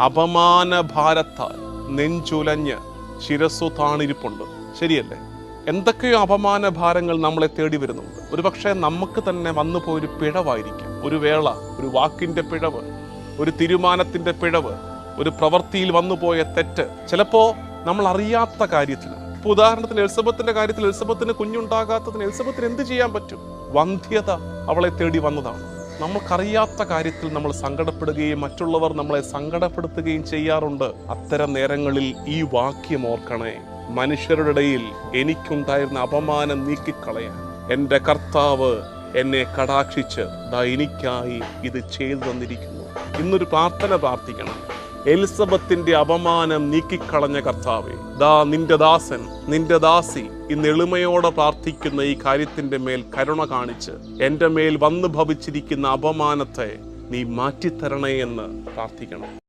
അപമാന ഭാരത്താൽ നെഞ്ചുലഞ്ഞ് ശിരസ്സു താണിരിപ്പുണ്ട്. ശരിയല്ലേ? എന്തൊക്കെയോ അപമാന ഭാരങ്ങൾ നമ്മളെ തേടി വരുന്നുണ്ട്. ഒരുപക്ഷെ നമുക്ക് തന്നെ വന്നു പോയൊരു പിഴവായിരിക്കും. ഒരു വേള, ഒരു വാക്കിന്റെ പിഴവ്, ഒരു തീരുമാനത്തിന്റെ പിഴവ്, ഒരു പ്രവൃത്തിയിൽ വന്നുപോയ തെറ്റ്, ചിലപ്പോ നമ്മൾ അറിയാത്ത കാര്യത്തിന്. ഇപ്പൊ ഉദാഹരണത്തിന് എലിസബത്തിന്റെ കാര്യത്തിൽ, എലിസബത്തിന് കുഞ്ഞുണ്ടാകാത്തതിന് എലിസബത്തിന് എന്ത് ചെയ്യാൻ പറ്റും? വന്ധ്യത അവളെ തേടി വന്നതാണ്. നമുക്കറിയാത്ത കാര്യത്തിൽ നമ്മൾ സങ്കടപ്പെടുകയും മറ്റുള്ളവർ നമ്മളെ സങ്കടപ്പെടുത്തുകയും ചെയ്യാറുണ്ട്. അത്തരം നേരങ്ങളിൽ ഈ വാക്യം ഓർക്കണേ: മനുഷ്യരുടെ ഇടയിൽ എനിക്കുണ്ടായിരുന്ന അപമാനം നീക്കിക്കളയാൻ എൻ്റെ കർത്താവ് എന്നെ കടാക്ഷിച്ച് എനിക്കായി ഇത് ചെയ്തു തന്നിരിക്കുന്നു. ഇന്നൊരു പ്രാർത്ഥന പ്രാർത്ഥിക്കണം. എലിസബത്തിന്റെ അപമാനം നീക്കിക്കളഞ്ഞ കർത്താവേ, നിന്റെ ദാസൻ, നിന്റെ ദാസി ഇന്ന് എളിമയോടെ പ്രാർത്ഥിക്കുന്ന ഈ കാര്യത്തിന്റെ മേൽ കരുണ കാണിച്ച് എൻ്റെ മേൽ വന്നു ഭവിച്ചിരിക്കുന്ന അപമാനത്തെ നീ മാറ്റിത്തരണേ എന്ന് പ്രാർത്ഥിക്കണം.